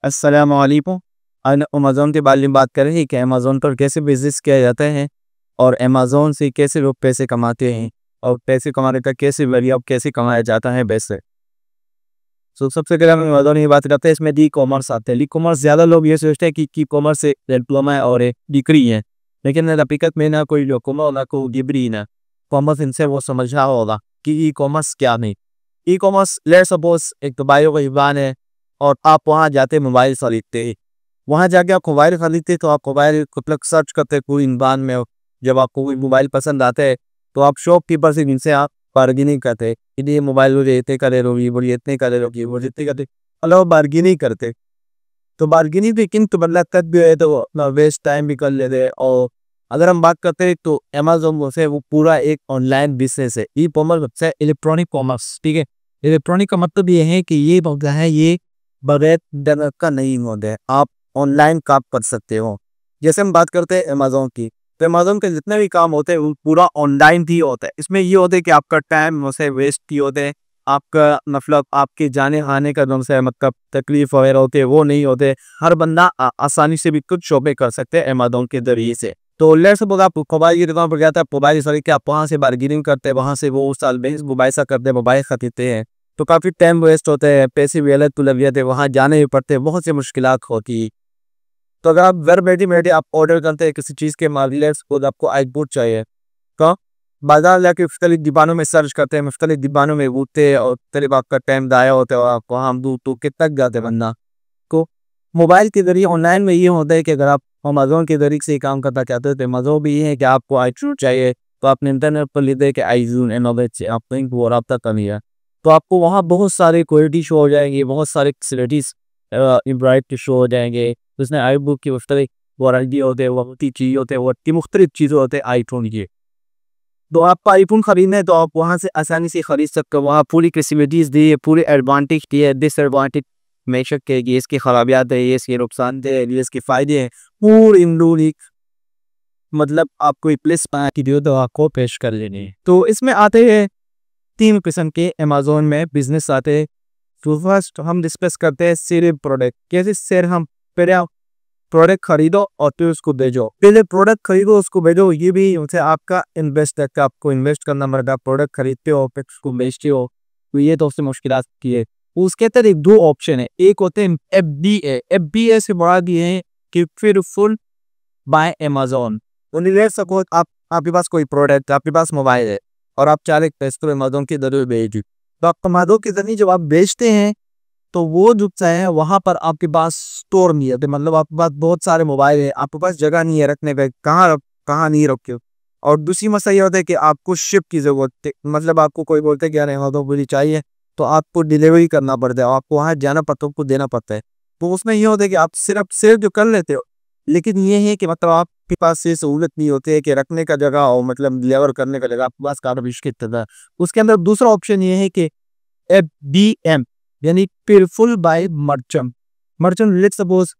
अस्सलाम वालेकुम। आज अमेज़न के बारे में बात करें कि अमेज़न पर कैसे बिज़नेस किया जाता है और अमेज़न से कैसे लोग पैसे कमाते हैं और पैसे कमाने का कैसे ज़रिया कैसे कमाया जाता है वैसे। सबसे पहले हम अमेज़न की बात करते हैं, इसमें ई-कॉमर्स आते हैं। ई-कॉमर्स ज़्यादा लोग ये सोचते हैं कि ई-कॉमर्स एक डिप्लोमा है और एक डिग्री है, लेकिन हकीकत में ना कोई डिप्लोमा ना कोई डिग्री ना कॉमर्स इनसे वो समझना होगा कि ई-कॉमर्स क्या नहीं। ई-कॉमर्स लेट्स सपोज़ एक दुबई की दुकान है और आप वहाँ जाते मोबाइल खरीदते हैं। वहाँ जाके आप मोबाइल खरीदते तो आप मोबाइल मतलब सर्च करते पूरी इंसान में। जब आपको कोई मोबाइल पसंद आता है तो आप शॉपकीपर से जिनसे आप बार्गेनिंग करते हैं कि ये मोबाइल मुझे इतने का दे दो, ये बोलिए इतने का दे दो, ये बोलिए इतने का दे, मतलब बार्गेनिंग करते। तो बार्गेनिंग भी किंतु मतलब तब भी है तो वो अपना वेस्ट टाइम भी कर लेते हैं। और अगर हम बात करते हैं तो अमेज़न से वो पूरा एक ऑनलाइन बिजनेस है। ई कॉमर्स से इलेक्ट्रॉनिक कॉमर्स, ठीक है। इलेक्ट्रॉनिक का मतलब ये है कि ये होता है ये बगैर इंटरनेट का नहीं होता है, आप ऑनलाइन काम कर सकते हो। जैसे हम बात करते हैं अमेज़न की, तो अमेज़न के जितने भी काम होते हैं वो पूरा ऑनलाइन ही होता है। इसमें ये होता है कि आपका टाइम वैसे वेस्ट ही होते हैं, आपका मतलब आपके जाने आने का जो से मतलब तकलीफ वगैरह होती है वो नहीं होते। हर बंदा आसानी से भी कुछ शॉपिंग कर सकते हैं अमेज़न के ज़रिए से। तो लेट्स सपोज़ आप मोबाइल की दुकान पर गया था, मोबाइल सॉरी कि आप वहाँ से बार्गेनिंग करते हैं, वहाँ से वो साल बेस मोबाइल सा करते हैं, मोबाइल खरीदते हैं, तो काफ़ी टाइम वेस्ट होते हैं, पैसे भी अलग लग जाते हैं, वहाँ जाने भी पड़ते हैं, बहुत सी मुश्किलात होती है। तो अगर आप घर बैठे-बैठे आप ऑर्डर करते हैं किसी चीज़ के लेट्स सपोज़ आपको आईफ़ोन चाहिए, तो बाज़ार जाके मुख्तलिफ़ दुकानों में सर्च करते हैं, मुख्तलिफ़ दुकानों में घूमते हैं और मुख्तलिफ़ आपका टाइम ज़ाया होता है और आप वहाँ दूर-दूर के तक जाते बंदा। तो मोबाइल के ज़रिए ऑनलाइन में ये होता है कि अगर आप अमेज़न के ज़रिए से काम करना चाहते हो तो अमेज़न भी ये है कि आपको आईफ़ोन चाहिए तो आपने इंटरनेट पर लिख दिया कि आईफ़ोन एनोवेट से आप कहीं वो रब्ता कर लिया। तो आपको वहाँ बहुत सारे क्वालिटी शो हो जाएँगे, बहुत सारे फैसिलिटीज़ एंड्रॉइड के शो हो जाएँगे। उसमें आईबुक की मुख्तलिफ़ वारंटी होते हैं, वारंटी चाहिए होते हैं, वारंटी मुख्तलिफ़ चीज़ें होते हैं आईफ़ोन की। तो आपको आईफ़ोन खरीदना है तो आप वहाँ से आसानी से खरीद सकते हो। वहाँ पूरी फैसिलिटीज़ दी है, पूरी एडवांटेज दी है, डिसएडवांटेज बेशक है कि इसकी खराबियात है, ये इसके नुकसानदेह है, ये इसके फ़ायदे हैं। पूरी इंक्लूडिंग मतलब आपको एक लिस्ट बना के दियो तो आपको पेश कर लेनी है। तो इसमें आते हैं 3 किस्म के अमेज़न में बिज़नेस आते हैं। तो फर्स्ट हम डिस्कस करते हैं सेल प्रोडक्ट। कैसे सेल हम पहले आप प्रोडक्ट खरीदो और फिर उसको भेजो। पहले प्रोडक्ट खरीदो उसको भेजो, ये भी उनसे आपका इन्वेस्ट है कि आपको इन्वेस्ट करना पड़ता है। प्रोडक्ट खरीदते हो फिर उसको बेचते हो, तो ये तो उससे मुश्किलात की है। उसके अंदर एक 2 ऑप्शन है, एक होते हैं एफबीए। एफबीए से मुराद ये है कि फिर फुल बाय अमेज़न। उन्हें ले सको आप, आपके पास कोई प्रोडक्ट, आपके पास मोबाइल है और आप चाह रहे हैं इसको अमेज़न के ज़रिए भेज दो। तो आप अमेज़न के ज़रिए जब आप बेचते हैं तो वो जो है वहाँ पर आपके पास स्टोर नहीं है, तो मतलब आपके पास बहुत सारे मोबाइल है, आपके पास जगह नहीं है रखने पे, कहाँ नहीं रखे हो। और दूसरी मसला ये होता है कि आपको शिप की ज़रूरत है, मतलब आपको कोई बोलते है कि यार अमेज़न मुझे चाहिए तो आपको डिलीवरी करना पड़ता है, आपको वहाँ जाना पड़ता है, आपको देना पड़ता है। तो उसमें ये होता है कि आप सिर्फ सेव जो कर लेते हो, लेकिन ये है कि मतलब आपके पास ये सहूलत नहीं होती है कि रखने का जगह और मतलब डिलीवर करने का जगह आपके पास काफ़ी मुश्किल था। उसके अंदर दूसरा ऑप्शन ये है कि एफबीएम यानी पिलफुल by merchant. Merchant let's suppose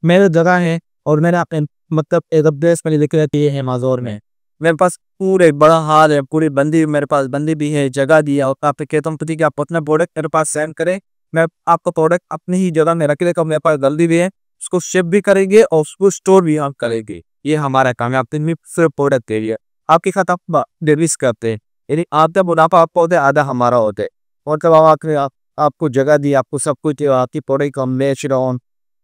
मेरा जगह है और मैंने अपने मतलब एक एड्रेस मैंने लिख रखी है अमेज़न में। मेरे पास पूरे बड़ा हॉल है, पूरी बंदी मेरे पास बंदी भी है, जगह दी है और आपसे कहता हूँ कि आप अपना प्रोडक्ट मेरे पास सेंड करें, मैं आपका प्रोडक्ट अपनी ही जगह में रख देगा, मेरे पास जल्दी भी है, उसको शिप भी करेंगे और उसको स्टोर भी हम करेंगे। ये हमारा काम है, आपने सिर्फ प्रोडक्ट दे दिया, आपके साथ आप डिलीवरी करते हैं, यानी आधा मुनाफा आपका होता है, आधा हमारा होता है। और जब आपको जगह दी, आपको सब कुछ आपकी प्रोडक्ट हम बेच रहे हो,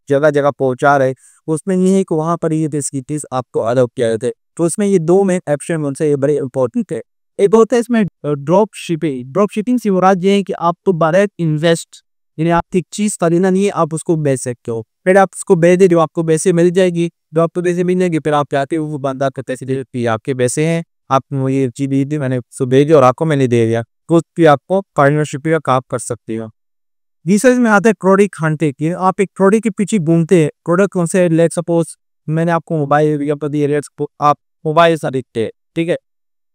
जगह-जगह पहुँचा रहे, उसमें ये है कि वहाँ पर ये फैसिलिटीज़ आपको अलाउ किया जाता है। तो उसमें ये 2 मेन ऑप्शन उनसे ये बड़े इम्पोर्टेंट है। एक होता है इसमें ड्रॉप शिपिंग। ड्रॉप शिपिंग से मुराद ये है कि आपको डायरेक्ट इन्वेस्ट यानी आप एक चीज़ खरीदना नहीं है, आप उसको बेच सकते हो। फिर आप उसको बेच दे रहे हो, आपको पैसे मिल जाएगी, जब आपको पैसे मिल जाएंगे फिर आप जाके वो बंदा कहते हैं आपके पैसे हैं, आपने ये चीज़ दी थी, मैंने उसको भेजी और आपको मैंने दे दिया। तो उसकी आपको पार्टनरशिप का काम कर सकते हो। रिसर्च में आता है प्रोडक्ट हंटिंग कि आप एक प्रोडक्ट के पीछे घूमते हैं। प्रोडक्ट कौन से, लेट्स सपोज मैंने आपको मोबाइल विज्ञापन दिया, लेट्स आप मोबाइल खरीदते हैं, ठीक है।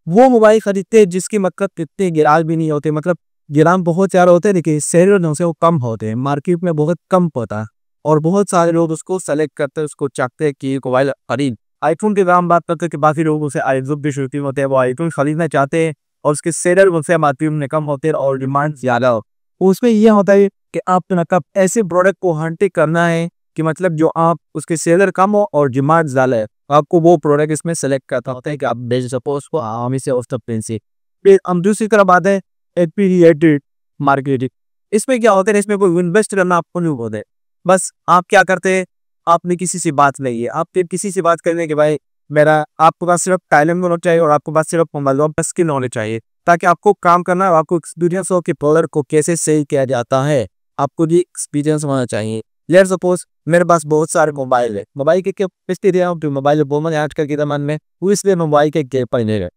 वो मोबाइल खरीदते हैं जिसकी मतलब इतने गिराज भी नहीं होते, मतलब गिराम बहुत ज़्यादा होते हैं लेकिन सेलर से वो कम होते हैं, मार्केट में बहुत कम पता है और बहुत सारे लोग उसको सेलेक्ट करते हैं, उसको चाहते हैं कि ये मोबाइल खरीद। आईफोन के दाम बात करते हैं कि बाकी लोग उसे आईफोन भी शौकीन होते हैं, वो आईफोन खरीदना चाहते हैं और उसके सेलर उनसे मार्केट में कम होते हैं और डिमांड ज़्यादा हो। उसमें ये होता है कि आप मतलब ऐसे प्रोडक्ट को हंटिंग करना है कि मतलब जो आप उसके सेलर कम हो और डिमांड ज़्यादा है, आपको वो प्रोडक्ट इसमें सेलेक्ट करना होता है कि आप बेच सको उसको आराम से ऑफ द प्रिंसिप। फिर हम दूसरी तरफ आते हैं एफिलिएटेड मार्केटिंग। इसमें क्या होता है, इसमें कोई इन्वेस्ट करना आपको नहीं होता है। बस आप क्या करते हैं, आपने किसी से बात नहीं है, आप फिर किसी से बात करने के भाई मेरा आपके पास सिर्फ टैलेंट होना चाहिए और आपके पास सिर्फ मतलब स्किल होनी चाहिए, ताकि आपको काम करना है, आपको एक्सपीरियंस हो कि प्रोडक्ट को कैसे सेल किया जाता है, आपको भी एक्सपीरियंस होना चाहिए। लेट्स सपोज मेरे पास बहुत सारे मोबाइल है, मोबाइल के क्या पिछले दिया हूँ, मोबाइल बोल आजकल के ज़माने में वो इसलिए मोबाइल के गेप पर नहीं रहे।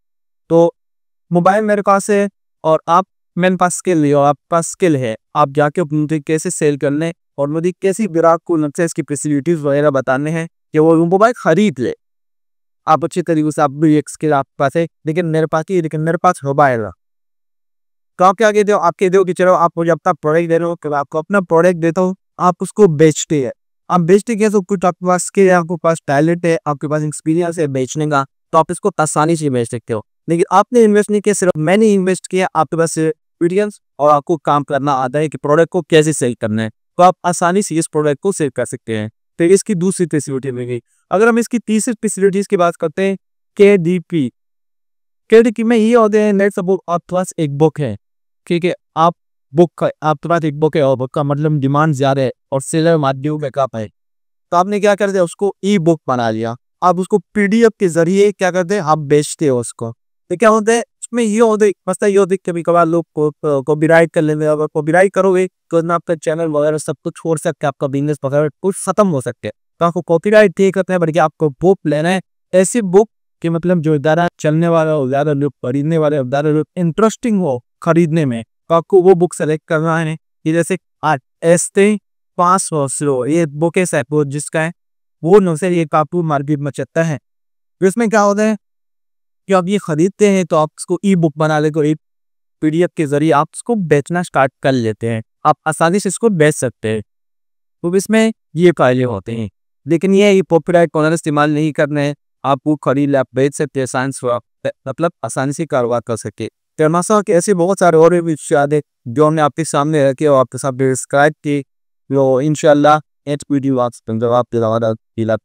तो मोबाइल मेरे पास है और आप मेरे पास स्किल नहीं हो, आपके पास स्किल है, आप जाके मुझे कैसे सेल करने और मुझे कैसी ग्राहक को लगता है इसकी फैसिलिटीज वगैरह बताने हैं कि वो मोबाइल खरीद ले। आप अच्छी तरीके से आप भी एक स्किल आपके पास है, लेकिन मेरे पास मोबाइल है। तो आप क्या कहते हो, आप कहते हो कि चलो आप मुझे अपना प्रोडक्ट दे रहे हो, तो आपको अपना प्रोडक्ट देता हूँ, आप उसको बेचते हैं। आप बेचते क्या, सब कुछ आपके पास स्किल है, आपके पास टैलेंट है, आपके पास एक्सपीरियंस है बेचने का, तो आप इसको आसानी से बेच सकते हो। लेकिन आपने इन्वेस्ट नहीं किया, सिर्फ मैंने इन्वेस्ट किया, आपके पास एक्सपीरियंस और आपको काम करना आता है कि प्रोडक्ट को कैसे सेल करना है, तो आप आसानी से इस प्रोडक्ट को सेल कर सकते हैं। तो इसकी दूसरी फैसिलिटी मिल गई। अगर हम इसकी तीसरी फैसिलिटीज की बात करते हैं, KDP। KDP में ये होते हैं, लेट्स सपोज आपके पास एक बुक है, ठीक है, आप बुक का आपके पास एक बुक है और बुक का मतलब डिमांड ज़्यादा है और सेलर माध्यम में कम है, तो आपने क्या कर दिया, उसको ई बुक बना लिया। आप उसको PDF के जरिए क्या करते हैं, आप बेचते हो उसको। तो क्या होता है उसमें ये होता है, मसला ये होता है कभी कभार लोग कॉपीराइट कर लेते हैं। अगर कॉपीराइट करोगे तो ना आपका चैनल वगैरह सब कुछ छोड़ सकते हैं, आपका बिजनेस वगैरह कुछ खत्म हो सकते हैं। तो आपको कॉपीराइट नहीं करते हैं, बल्कि आपको बुक लेना है, ऐसी बुक कि मतलब जो ज़्यादा चलने वाला हो, ज़्यादा लोग खरीदने वाले हो, ज़्यादा लोग इंटरेस्टिंग हो खरीदने में, तो आपको वो बुक सेलेक्ट करना है। कि जैसे एस्ते 500 ये बुक है सैपो जिसका है, वो नौसेर ये काफी मार्केट में चलता है। तो इसमें क्या होता है कि आप ये खरीदते हैं तो आप इसको ई बुक बना लेते हो, PDF के जरिए आप इसको बेचना स्टार्ट कर लेते हैं, आप आसानी से इसको बेच सकते हैं। तो इसमें ये फायदे होते हैं, लेकिन ये कॉपीराइट वगैरह इस्तेमाल नहीं करना है, आप वो खरीद ले, आप बेच सकते हैं, आसान से आप मतलब आसानी से कारोबार कर सके। तो हमारे के ऐसे बहुत सारे और भी विषय है जो हमने आपके सामने रखे और आपके साथ डिस्क्राइब किए। तो इंशाल्लाह नेक्स्ट वीडियो आप जवाब दिला